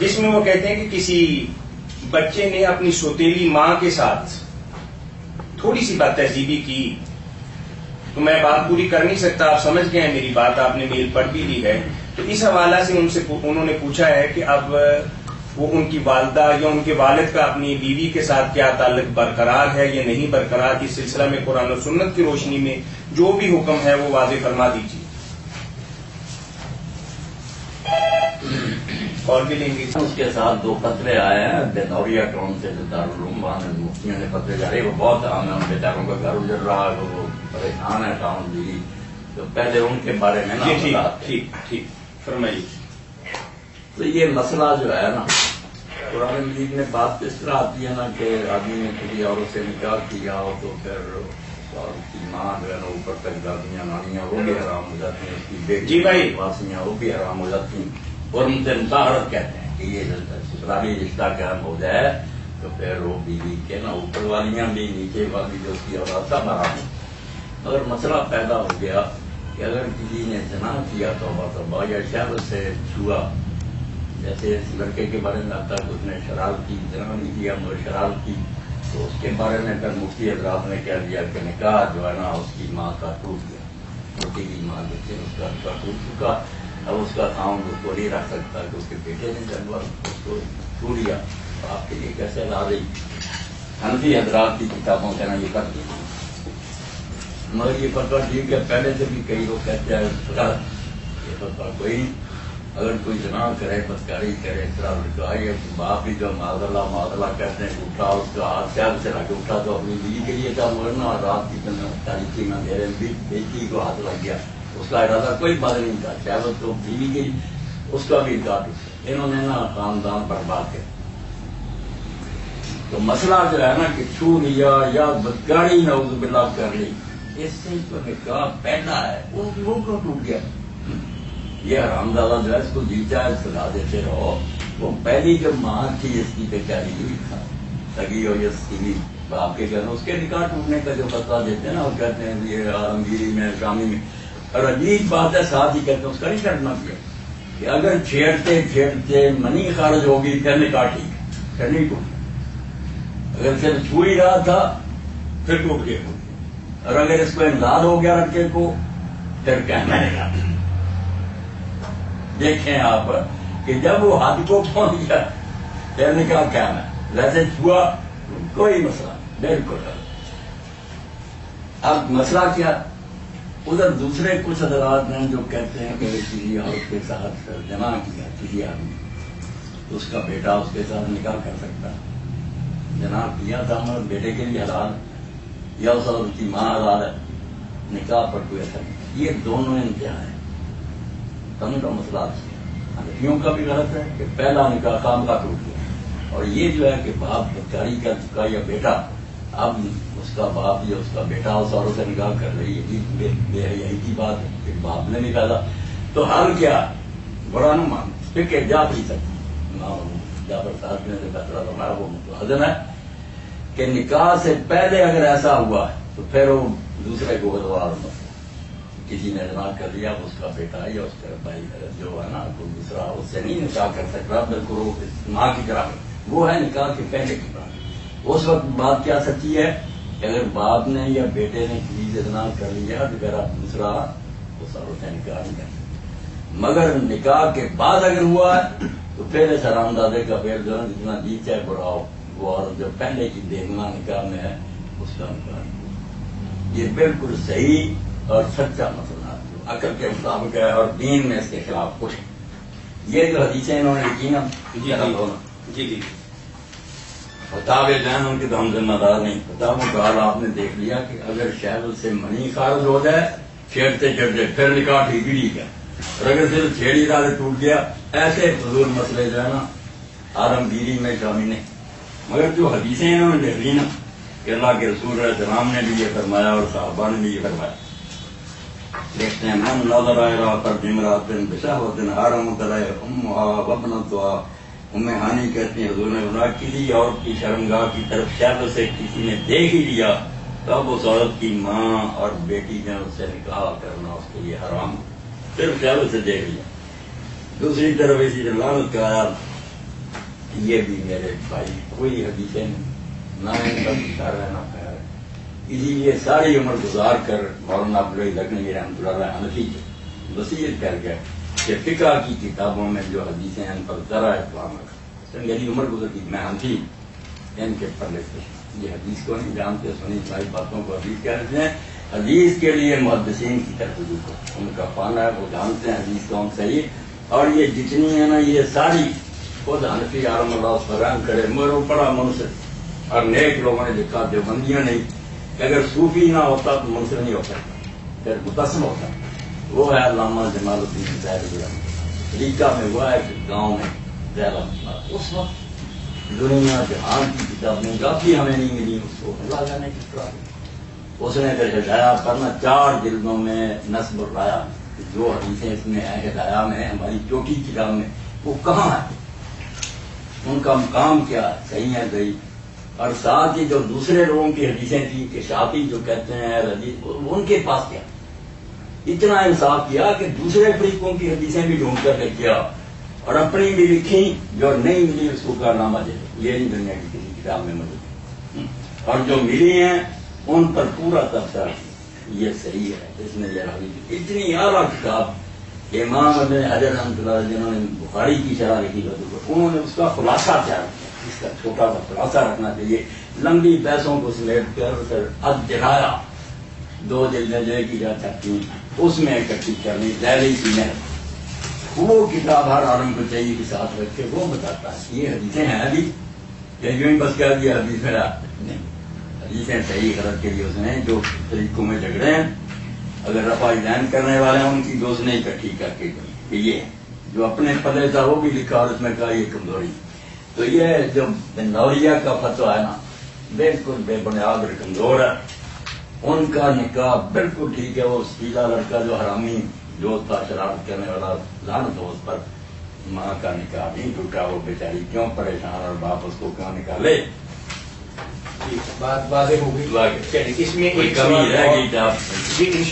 جس میں وہ کہتے ہیں کہ کسی بچے نے اپنی سوتیلی ماں کے ساتھ تھوڑی سی بات تہذیبی کی، تو میں بات پوری کر نہیں سکتا، آپ سمجھ گئے ہیں میری بات، آپ نے میل پڑھ بھی لی ہے. تو اس حوالہ سے انہوں نے پوچھا ہے کہ اب وہ ان کی والدہ یا ان کے والد کا اپنی بیوی کے ساتھ کیا تعلق برقرار ہے یا نہیں برقرار. اس سلسلہ میں قرآن و سنت کی روشنی میں جو بھی حکم ہے وہ واضح فرما دیجیے. اور بھی لیں گے. اس کے ساتھ 2 خطرے آئے ہیں دنوریا ٹاؤن سے، جو دارالعلوم وہاں مفتیوں نے خطرے جاری، وہ بہت عام ہے، ان بیچاروں کا گھر اجڑ رہا ہے، وہ پریشان ہے ٹاؤن بھی. تو پہلے ان کے بارے میں ٹھیک فرمائیے. تو یہ مسئلہ جو ہے نا، قرآن مجید میں بات اس طرح آتی ہے نا کہ آدمی نے کسی عورت سے نکاح کیا ہو تو پھر اس کی ماں جو ہے نا اوپر تک دادیاں نانیاں وہ بھی حرام ہو جاتی ہیں، اس کی بیٹی واسیاں وہ بھی حرام ہو جاتی ہیں. اور ان سے مطہرت کہتے ہیں کہ یہ سسرالی رشتہ قائم ہو جائے تو پھر وہ بیوی کے نا اوپر والیاں بھی نیچے والی جو اس کی اولاد سب حرام ہے. مگر مسئلہ پیدا ہو گیا کہ اگر کسی نے زنا کیا توبہ یا شہوت سے چھوا، جیسے اس لڑکے کے بارے میں آتا ہے کہ اس نے شرارت کی، زنا نہیں کیا مگر شرارت کی، تو اس کے بارے میں پھر مفتی حضرات نے کہہ دیا کہ نکاح جو ہے نا اس کی ماں کا ٹوٹ گیا، بیٹی کی ماں جو تھی اس کا نکاح ٹوٹ چکا. اب اس کا خاوند اس کو نہیں رکھ سکتا کیونکہ بیٹے نے جب اس کو چھو لیا تو آپ کے لیے کیسے لا رہی. حنفی حضرات کی کتابوں سے نا یہ کر دیا، مگر یہ فتویٰ ٹھیک ہے. پہلے سے بھی کئی لوگ کہتے ہیں یہ فتویٰ کوئی نہیں. اگر کوئی زنا کرے، بدکاری کرے، اس طرح لڑکا، یہ باپ بھی جو معذلہ کہتے ہیں اٹھا، اس کا ہاتھ شاید سے لگ اٹھا تو اپنی بیوی کے لیے تھا، ورنہ رات کی تاریخی میں میرے بیٹی کو ہاتھ لگ گیا، اس کا ارادہ کوئی بات نہیں تھا، شاید تو بیوی کی اس کا بھی انکار. انہوں نے نا خاندان برباد کیا. تو مسئلہ جو ہے نا کہ چھو لیا یا بدکاری نعوذ باللہ کر لی، اس سے تو نکاح پہلا ہے وہ کیوں ٹوٹ گیا. یہ حرام زادہ جو ہے اس کو جیتا ہے سزا دیتے رہو. وہ پہلی جو ماں تھی اس کی بیچاری ہوئی تھا سگی اور یہ سگی باپ کے گھر، اس کے نکاح ٹوٹنے کا جو فتویٰ دیتے ہیں نا وہ کہتے ہیں یہ عالمگیری میں شامی میں. اور عجیب بات ہے ساتھ ہی کہتے ہیں اس کا نہیں کرنا کیا کہ اگر چھیڑتے منی خارج ہوگی پھر نکاح ٹھیک، پھر نہیں ٹوٹ. اگر صرف چھو ہی رہا تھا پھر ٹوٹ گیا. اور اگر اس کو امداد ہو گیا لڑکے کو پھر کہنا نکاح. دیکھیں آپ کہ جب وہ حد کو پہنچ گیا پھر نکاح کیا ہے. ویسے چھوا کوئی مسئلہ بالکل. اب مسئلہ کیا، ادھر دوسرے کچھ حضرات ہیں جو کہتے ہیں کہ کسی عورت کے ساتھ جمع کیا کسی آدمی، اس کا بیٹا اس کے ساتھ نکاح کر سکتا ہے. جمع کیا تھا مگر بیٹے کے لیے حلال یا اس عورت کی ماں حلال ہے، نکاح پر کوئی اثر نہیں. یہ دونوں انتہا ہے. سمجھو مسئلہ حنفیوں کا بھی غلط ہے کہ پہلا نکاح خام کا ٹوٹ گیا، اور یہ جو ہے کہ باپ بدکاری کر چکا یا بیٹا، اب اس کا باپ یا اس کا بیٹا اس عورت سے نکاح کر رہی ہے، بے حیائی کی بات ہے کہ باپ نے نکالا. تو حل کیا، بڑا نہ مان فکر جا بھی سکتی جعفر صاحب نے بتلا ہمارا وہ متوازن ہے کہ نکاح سے پہلے اگر ایسا ہوا ہے تو پھر وہ دوسرے کو بدوار کسی نے جمع کر لیا، اس کا بیٹا یا اس کا بھائی جو ہے نا کوئی دوسرا اس سے نہیں نکاح کر سکتا بالکل ماں کی طرح. وہ ہے نکاح کے پہلے کی بات. اس وقت بات کیا سچی ہے کہ اگر باپ نے یا بیٹے نے کسی سے جمع کر لیا تو پھر آپ دوسرا اس عورت سے نکاح نہیں کر سکتے. مگر نکاح کے بعد اگر ہوا ہے تو پھر اس حرام زادے کا پھر جو ہے جتنا جی چاہے بڑھاؤ، وہ عورت جو پہلے کی دیکھنا نکاح میں ہے اس کا نکاح. یہ بالکل صحیح اور سچا مسئلہ جو عقل کے مطابق ہے اور دین میں اس کے خلاف کچھ. یہ جو حدیثیں انہوں نے لکھی نا جی فتاوے جو ہیں ان کی تو ہم ذمہ دار نہیں. فتاووں کا حال آپ نے دیکھ لیا کہ اگر شہد سے منی خارج ہو جائے چھیڑتے پھر نکاح ٹھیک ہی ٹھیک ہے، اور اگر صرف چھیڑ ہی رہا ٹوٹ گیا، ایسے فضول مسئلے جو ہے نا عالمگیری میں شامل نہیں. مگر جو حدیثیں انہوں نے لکھ لی نا کہ اللہ کے رسول علیہ السلام نے بھی یہ فرمایا اور صحابہ نے بھی یہ فرمایا. دیکھتے ہیں من نظر آئے بمرات بشہوت حرمت علیہ امہا وابنتہا. ام ہانی کہتی ہیں حضور نے فرمایا کسی عورت کی شرمگاہ کی طرف شہوت سے کسی نے دیکھ ہی لیا تب اس عورت کی ماں اور بیٹی نے اس سے نکاح کرنا اس کے لیے حرام، صرف شہوت سے دیکھ لیا. دوسری طرف اسی لعنت کا آیا یہ بھی میرے بھائی کوئی حدیثیں نہ ان کا گزارا ہے نہ خیر ہے. اسی لیے ساری عمر گزار کر مولانا عبدالرحیم لکھنوی رحمۃ اللہ علیہ حنفی کی وصیت کر گئے کہ فقہ کی کتابوں میں جو حدیثیں ہیں ان پر ذرا احترام رکھا. میری عمر گزر گئی، میں حنفی ان کے پر لکھتے یہ حدیث کو نہیں جانتے، سنی ساری باتوں کو حدیث کہتے ہیں. حدیث کے لیے محدثین کی طرف رجوع کرو، ان کا پانا ہے، وہ جانتے ہیں حدیث کون صحیح. اور یہ جتنی ہے نا یہ ساری خود حنفی عالم اللہ فرحان کرے مگر بڑا منصف اور نیک لوگوں نے لکھا، دیوبندیوں نہیں کہ اگر صوفی نہ ہوتا تو منصف نہیں ہوتا، پھر متصل ہوتا. وہ ہے علامہ جمال الدین صاحب طریقہ میں وہ ہے کہ گاؤں میں زیادہ اس وقت دنیا جہان کی کتابیں کافی ہمیں نہیں ملی، اس کو اللہ جانے کس طرح اس نے پھر ہدایہ پڑھنا 4 جلدوں میں نصب الرایا جو حدیثیں اس میں ہیں ہدایہ میں ہماری چوٹی کتاب میں وہ کہاں ہے، ان کا مقام کیا ہے، صحیح ہے صحیح. اور ساتھ ہی جو دوسرے لوگوں کی حدیثیں تھیں کہ شافی جو کہتے ہیں حدیث ان کے پاس کیا، اتنا انصاف کیا کہ دوسرے فریقوں کی حدیثیں بھی ڈھونڈ کر لے کیا اور اپنی بھی لکھی، جو نہیں ملی اس کو کارنامہ دے. یہ نہیں دنیا کی کسی کتاب میں موجود، اور جو ملی ہیں ان پر پورا تبصرہ یہ صحیح ہے. اس نے یہ حدیث اتنی اعلیٰ کتاب امام ابن حجر رحمۃ اللہ علیہ جنہوں نے بخاری کی شرح لکھی انہوں نے اس کا خلاصہ تیار کیا. اس کا چھوٹا سا خلاصہ رکھنا چاہیے، لمبی بحثوں کو سمیٹ کر الدرایا 2 جلدیں جو کی جا سکتی اس میں اکٹھی کرنی ذیلی کی محنت. وہ کتاب ہر عالم کو چاہیے کہ ساتھ رکھ کے وہ بتاتا ہے یہ حدیثیں ہیں ابھی کہ یوں ہی بس کہہ دیا حدیث میرا نہیں. حدیثیں صحیح غلط کے لیے اس نے جو طریقوں میں جھگڑے ہیں اگر رفع دین کرنے والے ہیں ان کی دوست نے اکٹھی کر کے کہ یہ جو اپنے پدے تھا وہ بھی لکھا اور اس میں کہا یہ کمزوری. تو یہ جو نوریہ کا فتویٰ ہے نا بالکل بے بنیاد اور کمزور ہے. ان کا نکاح بالکل ٹھیک ہے. وہ سیدھا لڑکا جو حرامی جو تھا شرارت کرنے والا لعنت ہو اس پر، ماں کا نکاح نہیں ٹوٹا. وہ بیچاری کیوں پریشان اور باپ اس کو کہاں نکالے. بات واضح ہو گئی. اس میں ایک کمی رہ گئی.